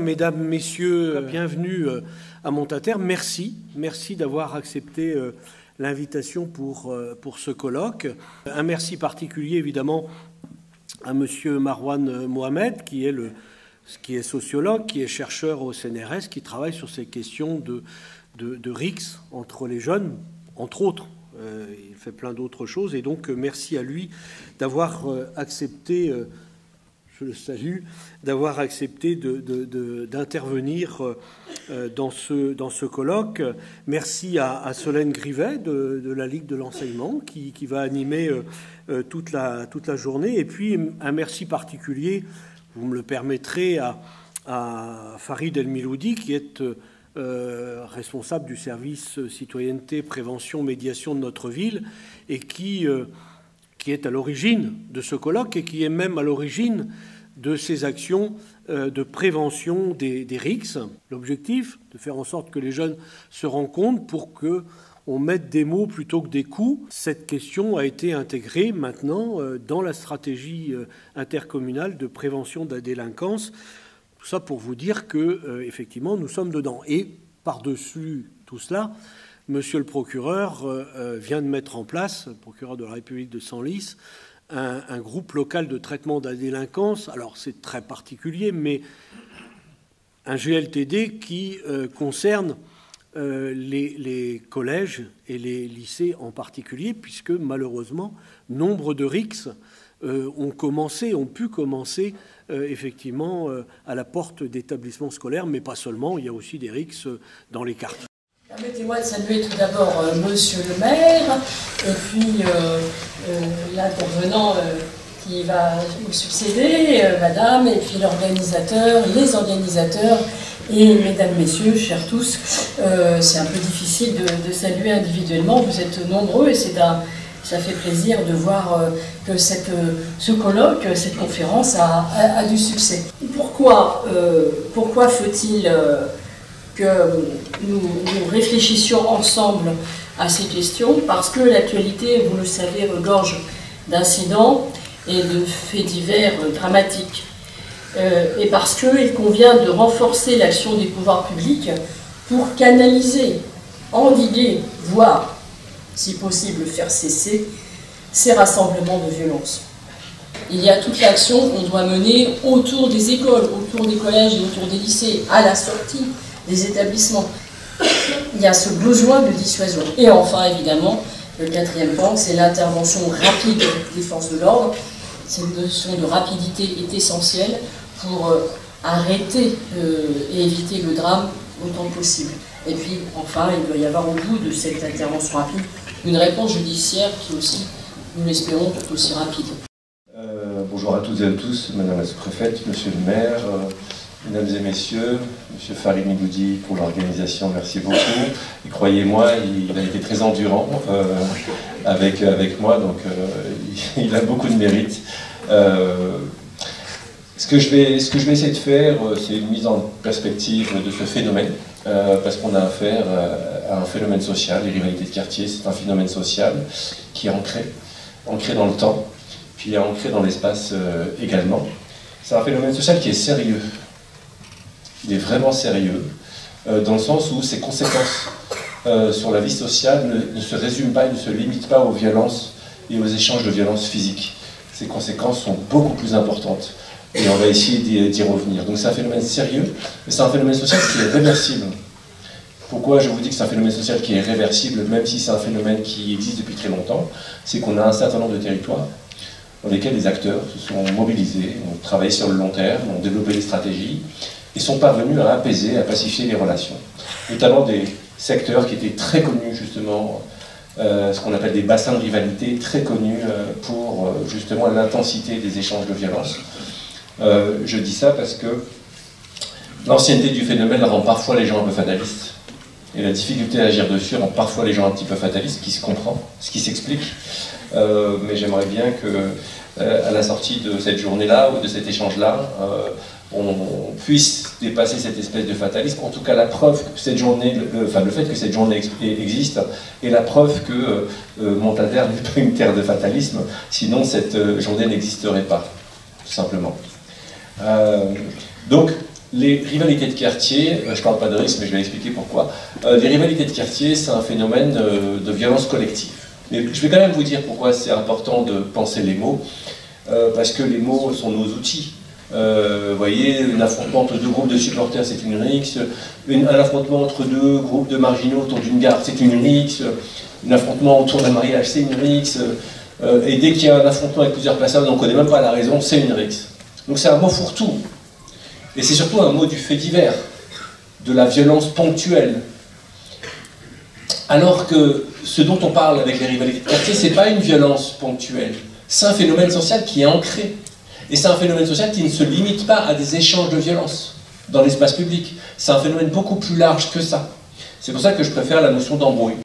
mesdames, messieurs, bienvenue à Montaterre. Merci d'avoir accepté l'invitation pour ce colloque. Un merci particulier, évidemment, à monsieur Marouane Mohamed, qui est sociologue, qui est chercheur au CNRS, qui travaille sur ces questions de RICS entre les jeunes, entre autres. Il fait plein d'autres choses. Et donc, merci à lui d'avoir accepté... je le salue, d'avoir accepté d'intervenir dans ce colloque. Merci à Solène Grivet de la Ligue de l'enseignement qui va animer toute la journée. Et puis un merci particulier, vous me le permettrez, à Farid El-Miloudi qui est responsable du service citoyenneté, prévention, médiation de notre ville et qui est à l'origine de ce colloque et qui est même à l'origine de ces actions de prévention des RICS. L'objectif, de faire en sorte que les jeunes se rencontrent pour qu'on mette des mots plutôt que des coups. Cette question a été intégrée maintenant dans la stratégie intercommunale de prévention de la délinquance. Tout ça pour vous dire que, effectivement, nous sommes dedans. Et par-dessus tout cela, monsieur le procureur vient de mettre en place, le procureur de la République de Senlis, un groupe local de traitement de la délinquance. Alors, c'est très particulier, mais un GLTD qui concerne les collèges et les lycées en particulier, puisque, malheureusement, nombre de RICS ont pu commencer effectivement à la porte d'établissements scolaires, mais pas seulement. Il y a aussi des RICS dans les quartiers. Permettez-moi de saluer tout d'abord Monsieur le maire, et puis l'intervenant qui va vous succéder, Madame, et puis l'organisateur, les organisateurs, et Mesdames, Messieurs, chers tous. C'est un peu difficile de saluer individuellement, vous êtes nombreux, et ça fait plaisir de voir que ce colloque, cette conférence a du succès. Pourquoi faut-il que nous réfléchissions ensemble à ces questions? Parce que l'actualité, vous le savez, regorge d'incidents et de faits divers dramatiques. Et parce qu'il convient de renforcer l'action des pouvoirs publics pour canaliser, endiguer, voire, si possible, faire cesser ces rassemblements de violence. Il y a toute l'action qu'on doit mener autour des écoles, autour des collèges et autour des lycées, à la sortie des établissements. Il y a ce besoin de dissuasion. Et enfin, évidemment, le quatrième point, c'est l'intervention rapide des forces de l'ordre. Cette notion de rapidité est essentielle pour arrêter et éviter le drame autant que possible. Et puis, enfin, il doit y avoir au bout de cette intervention rapide une réponse judiciaire qui aussi, nous l'espérons, tout aussi rapide. Bonjour à toutes et à tous, Madame la sous-préfète, Monsieur le maire, Mesdames et Messieurs, Monsieur Farid El-Miloudi pour l'organisation, merci beaucoup. Et croyez-moi, il a été très endurant avec moi, donc il a beaucoup de mérite. Ce que je vais essayer de faire, c'est une mise en perspective de ce phénomène, parce qu'on a affaire à un phénomène social. Les rivalités de quartier, c'est un phénomène social qui est ancré dans le temps, puis ancré dans l'espace également. C'est un phénomène social qui est sérieux. Il est vraiment sérieux, dans le sens où ses conséquences sur la vie sociale ne se résument pas et ne se limitent pas aux violences et aux échanges de violences physiques. Ces conséquences sont beaucoup plus importantes et on va essayer d'y revenir. Donc c'est un phénomène sérieux, mais c'est un phénomène social qui est réversible. Pourquoi je vous dis que c'est un phénomène social qui est réversible, même si c'est un phénomène qui existe depuis très longtemps? C'est qu'on a un certain nombre de territoires dans lesquels les acteurs se sont mobilisés, ont travaillé sur le long terme, ont développé des stratégies, et sont parvenus à apaiser, à pacifier les relations. Notamment des secteurs qui étaient très connus, justement, ce qu'on appelle des bassins de rivalité, très connus pour, justement, l'intensité des échanges de violence. Je dis ça parce que l'ancienneté du phénomène rend parfois les gens un peu fatalistes. Et la difficulté à agir dessus rend parfois les gens un petit peu fatalistes, ce qui se comprend, ce qui s'explique. Mais j'aimerais bien que, à la sortie de cette journée-là, ou de cet échange-là, on puisse dépasser cette espèce de fatalisme. En tout cas, la preuve que cette journée, le fait que cette journée existe, est la preuve que Montaterre n'est pas une terre de fatalisme, sinon cette journée n'existerait pas, tout simplement. Donc, les rivalités de quartier, je ne parle pas de risque, mais je vais expliquer pourquoi. Les rivalités de quartier, c'est un phénomène de violence collective. Mais je vais quand même vous dire pourquoi c'est important de penser les mots, parce que les mots sont nos outils. Vous voyez, un affrontement entre deux groupes de supporters, c'est une rixe. Un affrontement entre deux groupes de marginaux autour d'une gare, c'est une rixe. Un affrontement autour d'un mariage, c'est une rixe. Et dès qu'il y a un affrontement avec plusieurs personnes, on ne connaît même pas la raison, c'est une rixe. Donc c'est un mot fourre-tout. Et c'est surtout un mot du fait divers, de la violence ponctuelle. Alors que ce dont on parle avec les rivalités de quartier, ce n'est pas une violence ponctuelle. C'est un phénomène social qui est ancré. Et c'est un phénomène social qui ne se limite pas à des échanges de violence dans l'espace public. C'est un phénomène beaucoup plus large que ça. C'est pour ça que je préfère la notion d'embrouille.